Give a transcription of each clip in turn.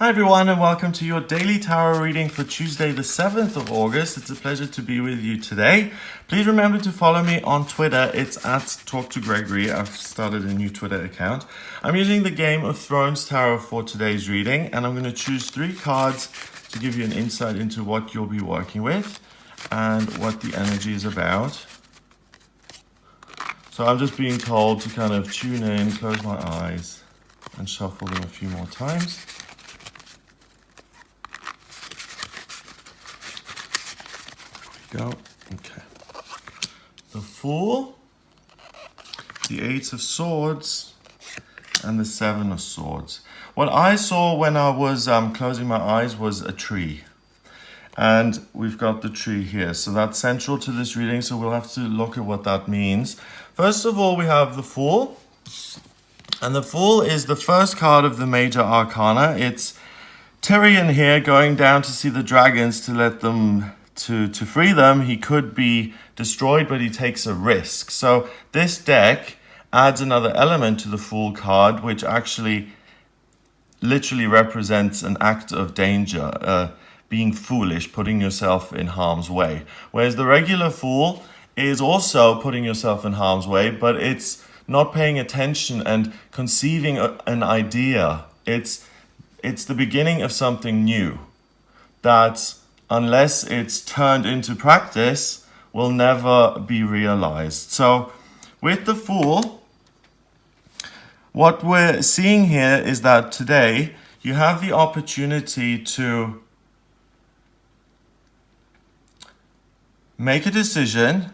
Hi everyone and welcome to your daily tarot reading for Tuesday the 7th of August. It's a pleasure to be with you today. Please remember to follow me on Twitter. It's at Talk to Gregory. I've started a new Twitter account. I'm using the Game of Thrones tarot for today's reading, and I'm going to choose 3 cards to give you an insight into what you'll be working with and what the energy is about. So I'm just being told to kind of tune in, close my eyes and shuffle them a few more times. Go. Okay. The Fool, the 8 of Swords, and the 7 of Swords. What I saw when I was closing my eyes was a tree. And we've got the tree here. So that's central to this reading, so we'll have to look at what that means. First of all, we have the Fool. And the Fool is the first card of the Major Arcana. It's Tyrion here going down to see the dragons to let them... To free them. He could be destroyed, but he takes a risk. So this deck adds another element to the Fool card, which actually literally represents an act of danger, being foolish, putting yourself in harm's way. Whereas the regular Fool is also putting yourself in harm's way, but it's not paying attention and conceiving an idea. It's the beginning of something new that, unless it's turned into practice, will never be realized. So with the Fool, what we're seeing here is that today you have the opportunity to make a decision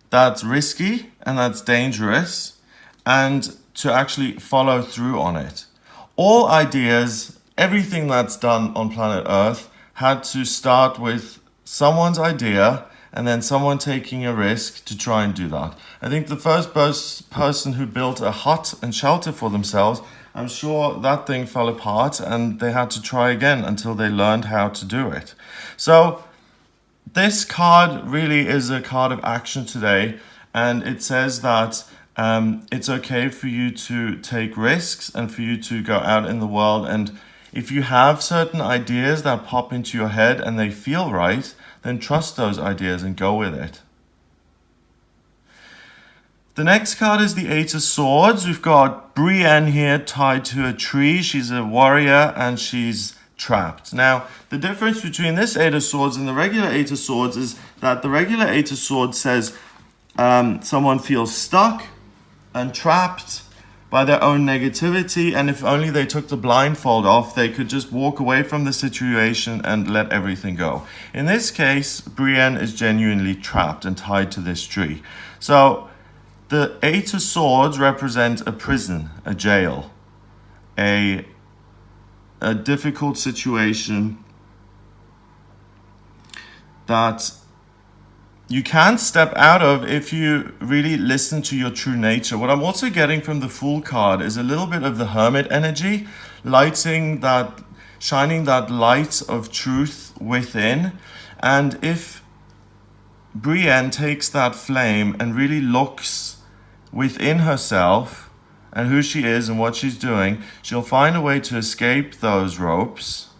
that's risky and that's dangerous, and to actually follow through on it. All ideas, everything that's done on planet Earth, had to start with someone's idea and then someone taking a risk to try and do that. I think the first person who built a hut and shelter for themselves, I'm sure that thing fell apart and they had to try again until they learned how to do it. So this card really is a card of action today, and it says that it's okay for you to take risks and for you to go out in the world, and if you have certain ideas that pop into your head and they feel right, then trust those ideas and go with it. The next card is the 8 of Swords. We've got Brienne here tied to a tree. She's a warrior and she's trapped. Now, the difference between this 8 of Swords and the regular 8 of Swords is that the regular 8 of Swords says someone feels stuck and trapped by their own negativity, and if only they took the blindfold off, they could just walk away from the situation and let everything go. In this case, Brienne is genuinely trapped and tied to this tree. So the 8 of Swords represent a prison, a jail, a difficult situation that you can step out of if you really listen to your true nature. What I'm also getting from the Fool card is a little bit of the Hermit energy, shining that light of truth within. And if Brienne takes that flame and really looks within herself and who she is and what she's doing, she'll find a way to escape those ropes,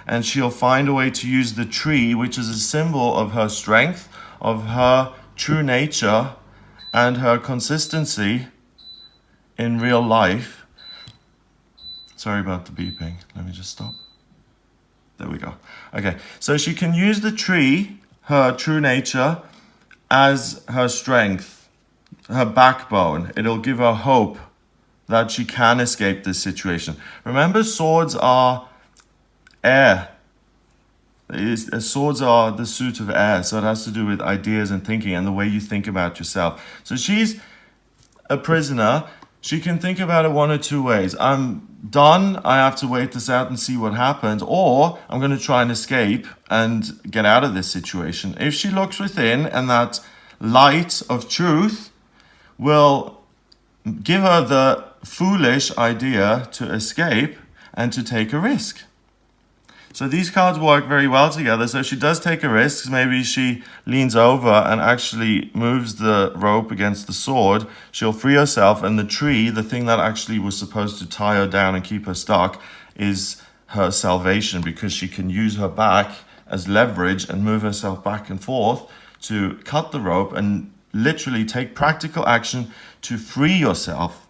and she'll find a way to use the tree, which is a symbol of her strength, of her true nature and her consistency in real life. Sorry about the beeping. Let me just stop. There we go. Okay, so she can use the tree, her true nature, as her strength, her backbone. It'll give her hope that she can escape this situation. Remember, swords are air. Swords are the suit of air, so it has to do with ideas and thinking and the way you think about yourself. So she's a prisoner. She can think about it one or two ways. I'm done, I have to wait this out and see what happens, or I'm going to try and escape and get out of this situation. If she looks within, and that light of truth will give her the foolish idea to escape and to take a risk. So these cards work very well together. So if she does take a risk, maybe she leans over and actually moves the rope against the sword, she'll free herself, and the tree, the thing that actually was supposed to tie her down and keep her stuck, is her salvation because she can use her back as leverage and move herself back and forth to cut the rope and literally take practical action to free yourself.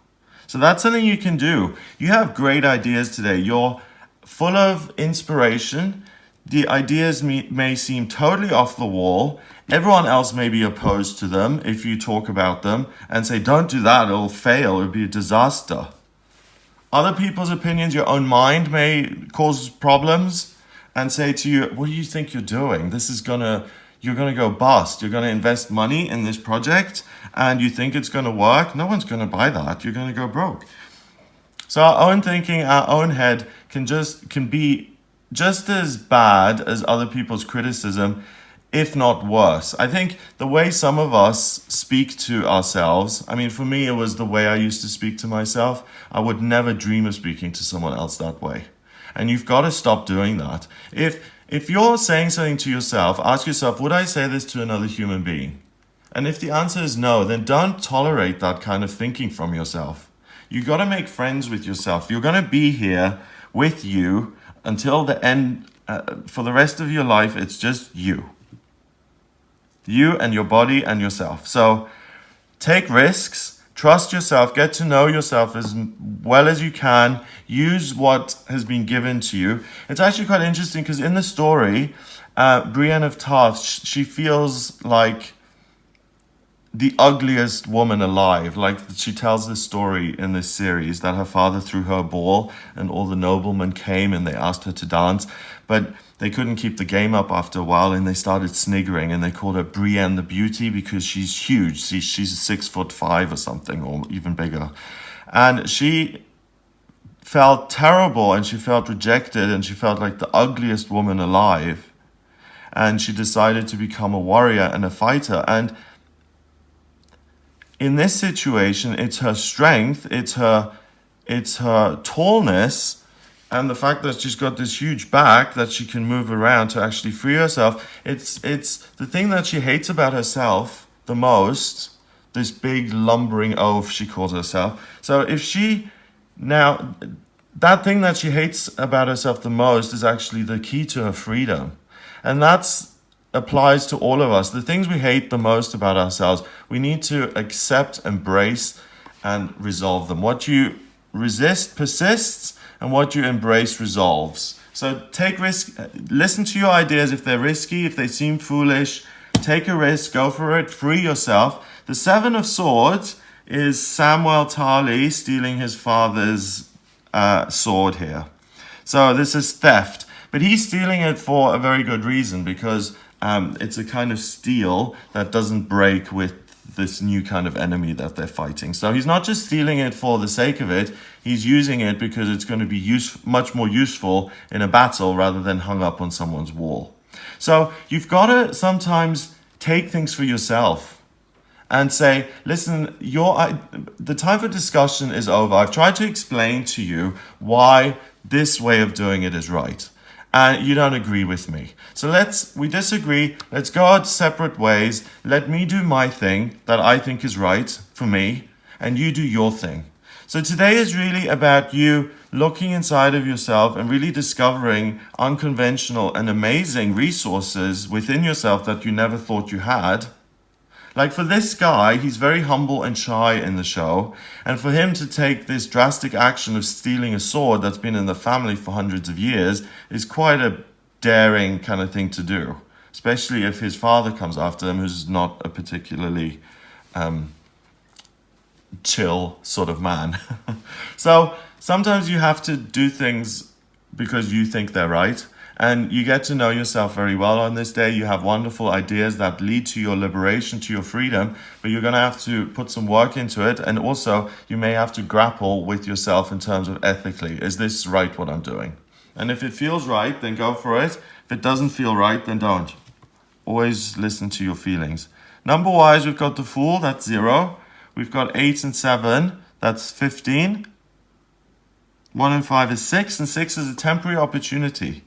So that's something you can do. You have great ideas today. You're full of inspiration. The ideas may seem totally off the wall. Everyone else may be opposed to them if you talk about them and say, don't do that, it'll fail, it'll be a disaster. Other people's opinions, your own mind may cause problems and say to you, what do you think you're doing? You're gonna go bust. You're gonna invest money in this project and you think it's gonna work? No one's gonna buy that. You're gonna go broke. So our own thinking, our own head can be just as bad as other people's criticism, if not worse. I think the way some of us speak to ourselves, I mean, for me, it was the way I used to speak to myself. I would never dream of speaking to someone else that way. And you've got to stop doing that. If you're saying something to yourself, ask yourself, would I say this to another human being? And if the answer is no, then don't tolerate that kind of thinking from yourself. You got to make friends with yourself. You're going to be here with you until the end. For the rest of your life, it's just you. You and your body and yourself. So take risks, trust yourself, get to know yourself as well as you can, use what has been given to you. It's actually quite interesting because in the story, Brienne of Tarth, she feels like the ugliest woman alive. Like she tells this story in this series that her father threw her a ball and all the noblemen came and they asked her to dance, but they couldn't keep the game up after a while and they started sniggering and they called her Brienne the Beauty because she's huge. She's 6'5" or something, or even bigger. And she felt terrible and she felt rejected and she felt like the ugliest woman alive. And she decided to become a warrior and a fighter. And in this situation, it's her strength, it's her tallness, and the fact that she's got this huge back that she can move around to actually free herself. It's the thing that she hates about herself the most, this big lumbering oaf she calls herself. So that thing that she hates about herself the most is actually the key to her freedom. And that's applies to all of us. The things we hate the most about ourselves, we need to accept, embrace, and resolve them. What you resist persists, and what you embrace resolves. So take risk, listen to your ideas if they're risky, if they seem foolish, take a risk, go for it, free yourself. The Seven of Swords is Samuel Tarly stealing his father's sword here. So this is theft, but he's stealing it for a very good reason because it's a kind of steel that doesn't break with this new kind of enemy that they're fighting. So he's not just stealing it for the sake of it, he's using it because it's going to be much more useful in a battle rather than hung up on someone's wall. So you've got to sometimes take things for yourself and say, listen, the time for discussion is over. I've tried to explain to you why this way of doing it is right. And you don't agree with me. So we disagree. Let's go our separate ways. Let me do my thing that I think is right for me, and you do your thing. So today is really about you looking inside of yourself and really discovering unconventional and amazing resources within yourself that you never thought you had. Like for this guy, he's very humble and shy in the show. And for him to take this drastic action of stealing a sword that's been in the family for hundreds of years is quite a daring kind of thing to do. Especially if his father comes after him, who's not a particularly chill sort of man. So sometimes you have to do things because you think they're right. And you get to know yourself very well on this day. You have wonderful ideas that lead to your liberation, to your freedom, but you're going to have to put some work into it. And also, you may have to grapple with yourself in terms of ethically, is this right what I'm doing? And if it feels right, then go for it. If it doesn't feel right, then don't. Always listen to your feelings. Number-wise, we've got the Fool, that's 0. We've got 8 and 7, that's 15. 1 and 5 is 6, and 6 is a temporary opportunity.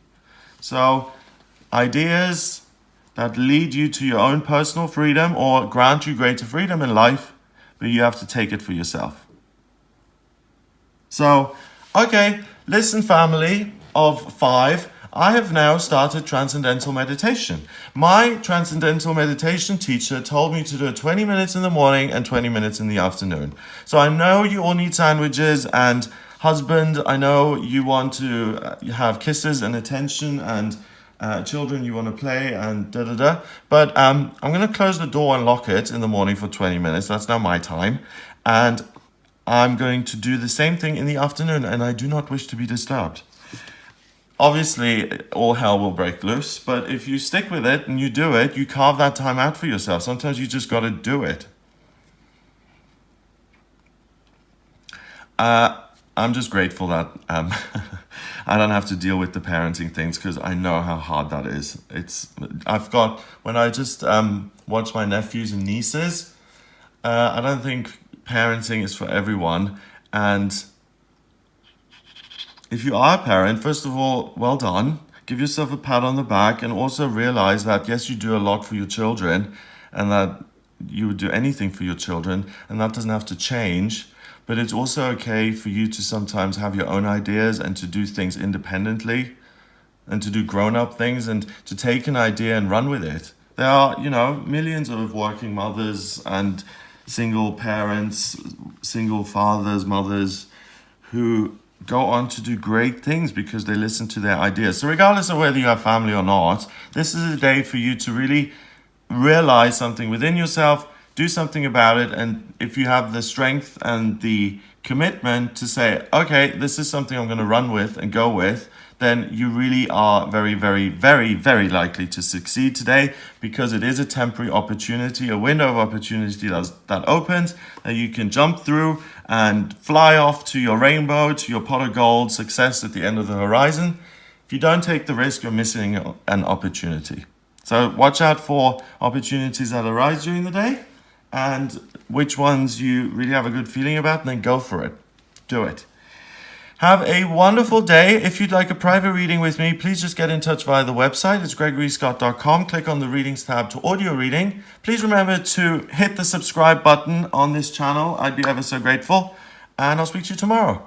So, ideas that lead you to your own personal freedom or grant you greater freedom in life, but you have to take it for yourself. So, okay, listen family, of 5, I have now started transcendental meditation. My transcendental meditation teacher told me to do it 20 minutes in the morning and 20 minutes in the afternoon. So I know you all need sandwiches, and husband, I know you want to have kisses and attention, and children you want to play, and da-da-da. But I'm going to close the door and lock it in the morning for 20 minutes. That's now my time. And I'm going to do the same thing in the afternoon, and I do not wish to be disturbed. Obviously, all hell will break loose, but if you stick with it and you do it, you carve that time out for yourself. Sometimes you just got to do it. I'm just grateful that I don't have to deal with the parenting things, because I know how hard that is. When I just watch my nephews and nieces, I don't think parenting is for everyone. And if you are a parent, first of all, well done. Give yourself a pat on the back, and also realize that, yes, you do a lot for your children, and that you would do anything for your children, and that doesn't have to change. But it's also okay for you to sometimes have your own ideas and to do things independently, and to do grown-up things, and to take an idea and run with it. There are, millions of working mothers and single parents, single fathers, mothers, who go on to do great things because they listen to their ideas. So regardless of whether you have family or not, this is a day for you to really realize something within yourself, do something about it, and if you have the strength and the commitment to say, okay, this is something I'm going to run with and go with, then you really are very, very, very, very likely to succeed today, because it is a temporary opportunity, a window of opportunity that opens, that you can jump through and fly off to your rainbow, to your pot of gold, success at the end of the horizon. If you don't take the risk, you're missing an opportunity. So watch out for opportunities that arise during the day, and which ones you really have a good feeling about, and then go for it. Do it. Have a wonderful day. If you'd like a private reading with me, please just get in touch via the website. It's gregoryscott.com. Click on the readings tab to audio reading. Please remember to hit the subscribe button on this channel. I'd be ever so grateful. And I'll speak to you tomorrow.